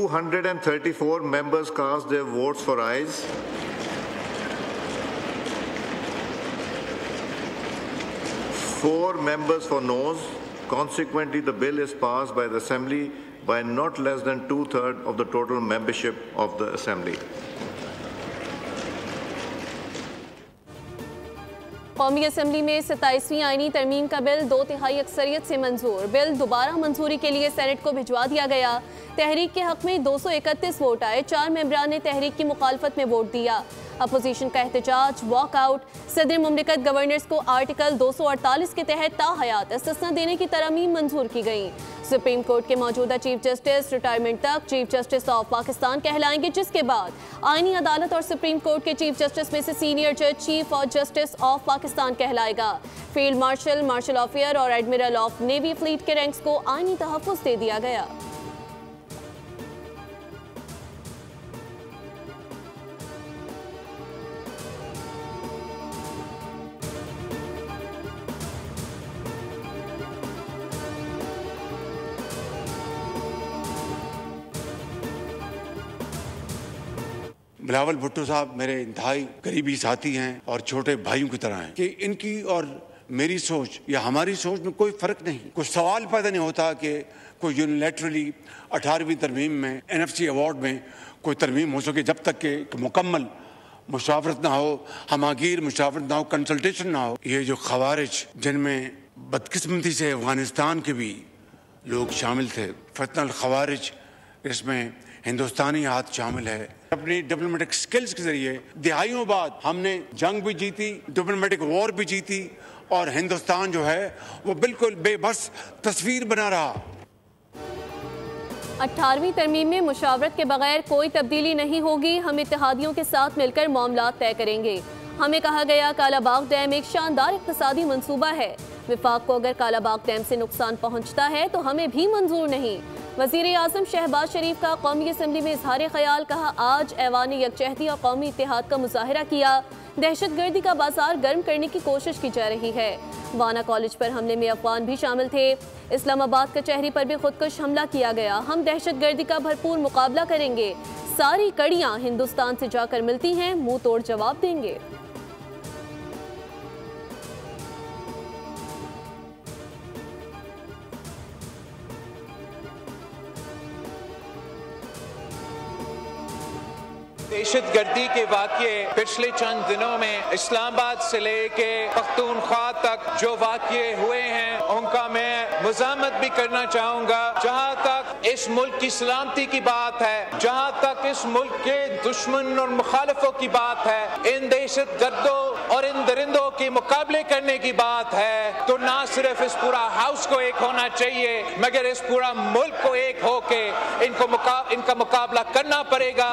234 members cast their votes for ayes. 4 members for noes. Consequently, the bill is passed by the Assembly by not less than 2/3 of the total membership of the Assembly. कौमी assembly में 27वीं आईनी तरमीम का bill 2/3 अक्सरियत से मंजूर। Bill दोबारा मंजूरी के लिए सेनेट को भिजवा दिया गया। तहरीक के हक में 231 वोट आए। 4 मेंबरान ने तहरीक की मुखालफत में वोट दिया। अपोजिशन का एहतजाज, वॉकआउट। सदर मुमलिकत गवर्नर्स को आर्टिकल 248 के तहत ताहयात इस्तिस्ना देने की तरमीम मंजूर की गई। सुप्रीम कोर्ट के मौजूदा चीफ जस्टिस रिटायरमेंट तक चीफ जस्टिस ऑफ पाकिस्तान कहलाएंगे, जिसके बाद आईनी अदालत और सुप्रीम कोर्ट के चीफ जस्टिस में से सीनियर जज चीफ और जस्टिस ऑफ पाकिस्तान कहलाएगा। Field marshal, marshal of air और एडमिरल ऑफ नेवी फ्लीट के रैंक्स को आईनी तहफ़्फ़ुज़ दे दिया गया। बिलावल भुट्टो साहब मेरे इंतहाई करीबी साथी हैं और छोटे भाइयों की तरह हैं कि इनकी और मेरी सोच या हमारी सोच में कोई फ़र्क नहीं। कुछ सवाल पैदा नहीं होता कि कोई यूनिलैटरली 18वीं तरमीम में NFC अवार्ड में कोई तरमीम हो सके जब तक कि मुकम्मल मुशावरत ना हो, हमागीर मुशावरत ना हो, कंसल्टेशन ना हो। ये जो खवारिज जिनमें बदकिस्मती से अफगानिस्तान के भी लोग शामिल थे, फतनल खवारिज, इसमें हिंदुस्तानी हाथ शामिल है। अपनी डिप्लोमेटिक स्किल्स के जरिए दिहाइयों बाद हमने जंग भी जीती, डिप्लोमेटिक वॉर भी जीती और हिंदुस्तान जो है वो बिल्कुल बेबस तस्वीर बना रहा। 18वीं तरमीम में मुशावरत के बगैर कोई तब्दीली नहीं होगी। हम इत्तेहादियों के साथ मिलकर मामला तय करेंगे। हमें कहा गया कालाबाग डैम एक शानदार इक़्तिसादी मंसूबा है। विफाक को अगर कालाबाग डैम से नुकसान पहुँचता है तो हमें भी मंजूर नहीं। वज़ीर आज़म शहबाज शरीफ का कौमी असम्बली में इजहार ख्याल, कहा आज ऐवान यकजहती और कौमी इत्तेहाद का मुजाहिरा किया। दहशतगर्दी का बाजार गर्म करने की कोशिश की जा रही है। वाना कॉलेज पर हमले में अफगान भी शामिल थे। इस्लामाबाद कचहरी पर भी खुदकुश हमला किया गया। हम दहशतगर्दी का भरपूर मुकाबला करेंगे। सारी कड़ियाँ हिंदुस्तान से जाकर मिलती हैं, मुंह तोड़ जवाब देंगे। दहशतगर्दी के वाक़ये पिछले चंद दिनों में इस्लामाबाद से लेके पख्तूनख्वा तक जो वाक़ये हुए हैं उनका मैं मुज़ाहमत भी करना चाहूँगा। जहाँ तक इस मुल्क की सलामती की बात है, जहाँ तक इस मुल्क के दुश्मन और मुखालिफों की बात है, इन दहशतगर्दों और इन दरिंदों के मुकाबले करने की बात है, तो ना सिर्फ इस पूरा हाउस को एक होना चाहिए मगर इस पूरा मुल्क को एक होके इनका मुकाबला करना पड़ेगा।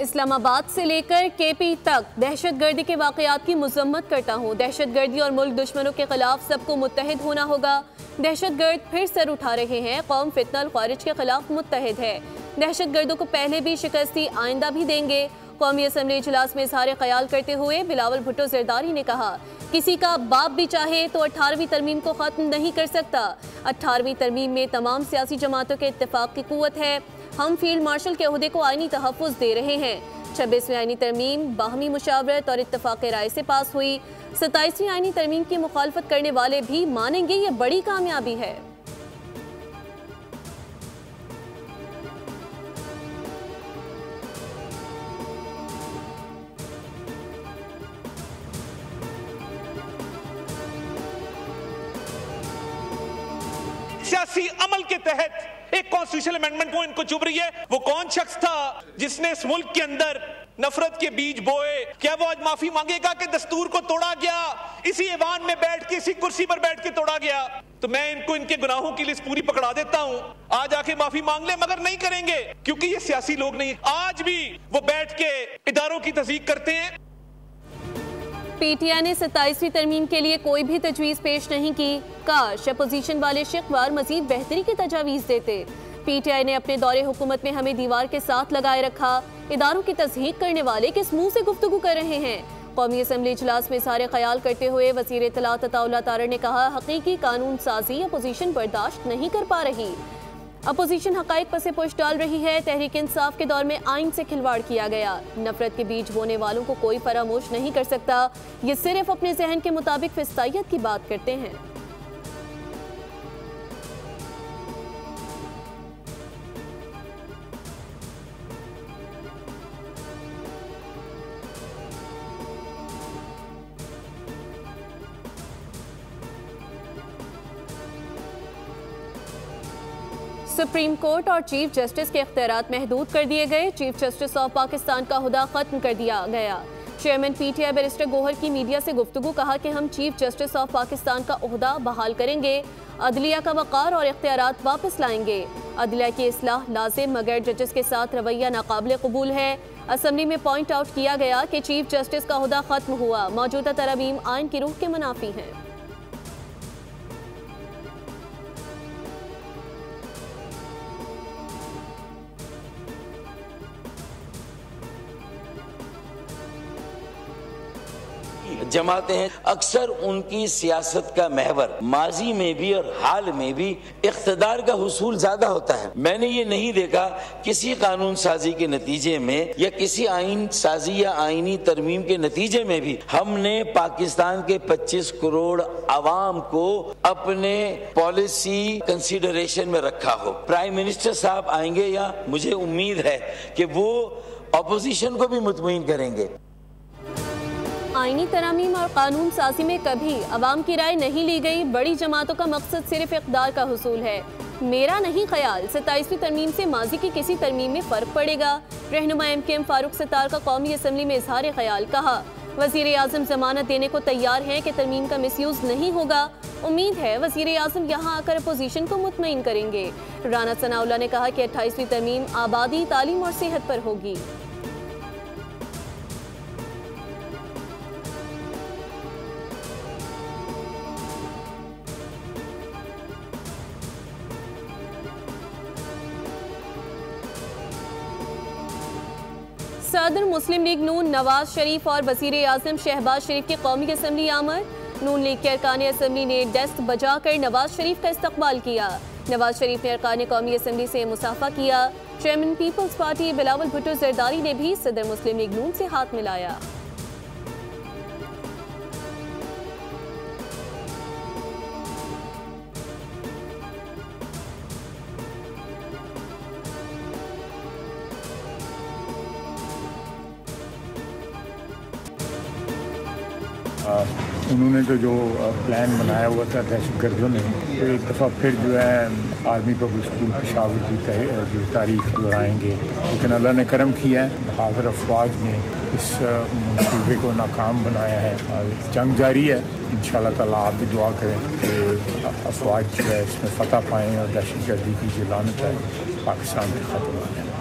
इस्लामाबाद से लेकर KP तक दहशतगर्दी के वाक़यात की मज़म्मत करता हूँ। दहशतगर्दी और मुल्क दुश्मनों के खिलाफ सबको मुत्तहिद होना होगा। दहशतगर्द फिर सर उठा रहे हैं। कौम फितनल ख़ारिज के खिलाफ मुत्तहिद है। दहशतगर्दों को पहले भी शिकस्ती, आइंदा भी देंगे। कौमी असम्बली इजलास में इजहार ख्याल करते हुए बिलावल भुट्टो ज़रदारी ने कहा, किसी का बाप भी चाहे तो 18वीं तरमीम को ख़त्म नहीं कर सकता। 18वीं तरमीम में तमाम सियासी जमातों के इत्तेफाक की क़ुव्वत है। हम फील्ड मार्शल के ओहदे को आईनी तहफ़्फ़ुज़ दे रहे हैं। 26वीं आईनी तरमीम बाहमी मुशावरत और इत्तफ़ाक़ राय से पास हुई। 27वीं आईनी तरमीम की मुखालफत करने वाले भी मानेंगे ये बड़ी कामयाबी है। सियासी अमल के तहत एक कॉन्स्टिट्यूशनल अमेंडमेंट को इनको चुभ रही है। वो कौन शख्स था जिसने इस मुल्क के अंदर नफरत के बीज बोए? क्या वो आज माफी मांगेगा कि दस्तूर को तोड़ा गया, इसी ऐवान में बैठ के, इसी कुर्सी पर बैठ के तोड़ा गया? तो मैं इनको इनके गुनाहों की लिस्ट पूरी पकड़ा देता हूं। आज आके माफी मांग ले, मगर नहीं करेंगे क्योंकि ये सियासी लोग नहीं। आज भी वो बैठ के इदारों की तस्दीक करते हैं। PTI ने 27वीं तरमीम के लिए कोई भी तजवीज़ पेश नहीं की। काश अपोजिशन वाले शिकवार मजीद बेहतरी की तजावीज़ देते। PTI ने अपने दौरे हुकूमत में हमें दीवार के साथ लगाए रखा। इदारों की तस्दीक करने वाले किस मुंह से गुफ्तगू कर रहे हैं? कौमी असम्बली इजलास में सारे ख्याल करते हुए वज़ीर इत्तलात अताउल्लाह तारड़ ने कहा, हकीकी कानून साजी अपोजिशन बर्दाश्त नहीं कर पा रही। अपोजिशन हकाइक पर से पुश डाल रही है। तहरीक इंसाफ के दौर में आइन से खिलवाड़ किया गया। नफरत के बीज बोने वालों को कोई फरामोश नहीं कर सकता। ये सिर्फ अपने जहन के मुताबिक फिस्तायत की बात करते हैं। सुप्रीम कोर्ट और चीफ जस्टिस के इख्तियारात महदूद कर दिए गए। चीफ जस्टिस ऑफ पाकिस्तान का हुदा खत्म कर दिया गया। चेयरमैन पीटीआई बैरिस्टर गोहर की मीडिया से गुफ्तगू कहा कि हम चीफ जस्टिस ऑफ पाकिस्तान का ओहदा बहाल करेंगे, अदलिया का वक़ार और इख्तियारात वापस लाएंगे। अदलिया की इस्लाह लाजिम मगर जजेस के साथ रवैया नाकाबिल कबूल है। असम्बली में पॉइंट आउट किया गया कि चीफ जस्टिस का ओहदा खत्म हुआ, मौजूदा तरमीम आइन की रूह के मुनाफी हैं। जमाते हैं अक्सर उनकी सियासत का महवर माजी में भी और हाल में भी इख्तिदार का हुसूल ज्यादा होता है। मैंने ये नहीं देखा किसी कानून साजी के नतीजे में या किसी आइन साजी या आईनी तरमीम के नतीजे में भी हमने पाकिस्तान के 25 करोड़ आवाम को अपने पॉलिसी कंसीडरेशन में रखा हो। प्राइम मिनिस्टर साहब आएंगे या मुझे उम्मीद है कि वो अपोजिशन को भी मुतमईन करेंगे। आईनी तरामीम और कानून साजी में कभी अवाम की राय नहीं ली गई। बड़ी जमातों का मकसद सिर्फ इक़्तिदार का हुसूल है। मेरा नहीं ख्याल 27वीं तरमीम से माजी की किसी तरमीम में फ़र्क पड़ेगा। रहनुमा MKM फारूक सत्तार का कौमी असम्बली में इजहार ख्याल। कहा वज़ीर आज़म जमानत देने को तैयार हैं कि तरमीम का मिसयूज़ नहीं होगा। उम्मीद है वज़ीर आज़म यहाँ आकर अपोजिशन को मुतमईन करेंगे। राना सनाउल्लाह ने कहा कि 28वीं तरमीम आबादी, तालीम और सेहत पर होगी। सदर मुस्लिम लीग नून नवाज शरीफ और वज़ीर आज़म शहबाज शरीफ की कौमी असम्बली आमद। नून लीग के अरकान असम्बली ने डेस्क बजाकर नवाज शरीफ का इस्तकबाल किया। नवाज शरीफ ने अरकान कौमी असम्बली से मुसाफा किया। Chairman Peoples Party Bilawal Bhutto Zardari ने भी सदर मुस्लिम लीग नून से हाथ मिलाया। उन्होंने तो जो प्लान बनाया हुआ था दहशतगर्दों ने, तो एक दफ़ा फिर जो है आर्मी पब्लिक स्कूल पेशावर की जो तारीख दोहराएंगे। लेकिन अल्लाह ने करम किया है, बहादुर अफवाज ने इस मंसूबे को नाकाम बनाया है और जंग जारी है। इंशाअल्लाह ताला आप भी दुआ करें कि अफवाज जो है इसमें फ़तह पाएँ और दहशतगर्दी की जो लानत है पाकिस्तान में ख़त्म हो जाए।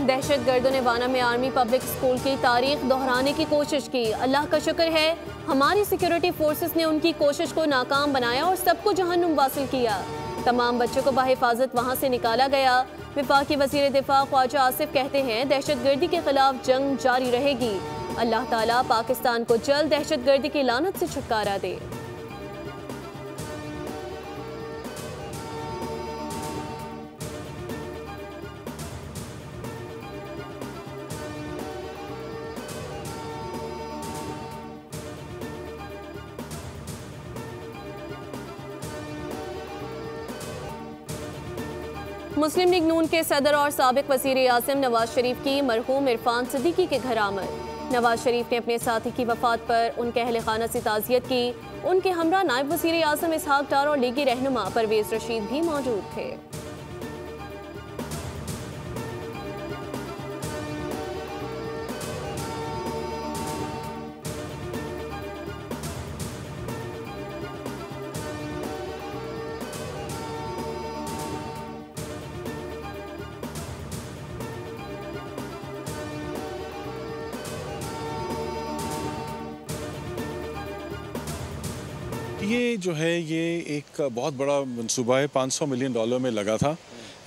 दहशतगर्दों ने वाना में आर्मी पब्लिक स्कूल की तारीख दोहराने की कोशिश की। अल्लाह का शुक्र है हमारी सिक्योरिटी फोर्सेस ने उनकी कोशिश को नाकाम बनाया और सबको जहन्नुम वासिल किया। तमाम बच्चों को बाहिफाजत वहाँ से निकाला गया। वफाकी वज़ीर दिफा ख्वाजा आसिफ कहते हैं दहशतगर्दी के खिलाफ जंग जारी रहेगी। अल्लाह ताला पाकिस्तान को जल्द दहशतगर्दी की लानत से छुटकारा दे। मुस्लिम लीग नून के सदर और साबिक वज़ीर आज़म नवाज शरीफ की मरहूम इरफान सिद्दीकी के घर आमद। नवाज शरीफ ने अपने साथी की वफात पर उनके अहले खाना से ताज़ियत की। उनके हमरा नायब वज़ीर आज़म इसहाक डार और लीगी रहनुमा परवेज़ रशीद भी मौजूद थे। ये जो है ये एक बहुत बड़ा मंसूबा है, $500 मिलियन में लगा था।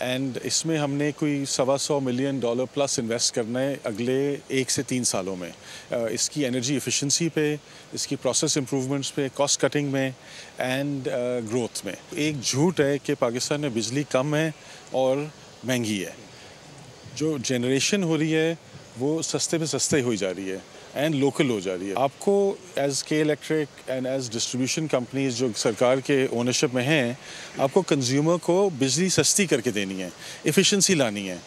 एंड इसमें हमने कोई $125 मिलियन प्लस इन्वेस्ट करना है अगले 1 से 3 सालों में। इसकी एनर्जी एफिशिएंसी पे, इसकी प्रोसेस इम्प्रूवमेंट्स पे, कॉस्ट कटिंग में एंड ग्रोथ में। एक झूठ है कि पाकिस्तान में बिजली कम है और महंगी है। जो जनरेशन हो रही है वो सस्ते में सस्ते हो जा रही है एंड लोकल हो जा रही है। आपको as K electric and as distribution companies जो सरकार के ओनरशिप में हैं, आपको कंज्यूमर को बिजली सस्ती करके देनी है, एफिशिएंसी लानी है।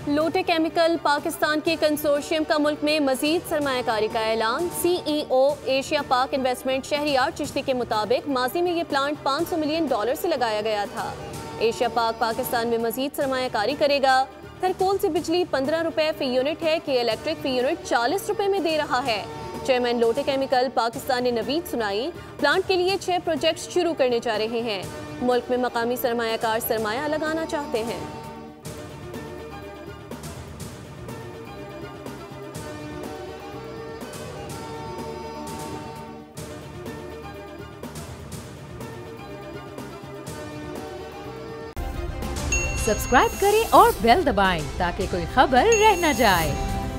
लोटे केमिकल पाकिस्तान के कंसोर्शियम का मुल्क में मजीद सरमायाकारी का ऐलान। CEO एशिया पाक इन्वेस्टमेंट शहरियार चिश्ती के मुताबिक माजी में ये प्लांट $500 मिलियन से लगाया गया था। एशिया पाक पाकिस्तान में मजीद सरमायाकारी करेगा। थरकोल से बिजली 15 रुपए फी यूनिट है कि इलेक्ट्रिक फी यूनिट 40 रुपए में दे रहा है। चेयरमैन लोटे केमिकल पाकिस्तान ने नवीद सुनाई, प्लांट के लिए 6 प्रोजेक्ट शुरू करने जा रहे हैं। मुल्क में मकामी सरमायाकार सरमाया लगाना चाहते हैं। सब्सक्राइब करें और बेल दबाएं ताकि कोई खबर रह न जाए।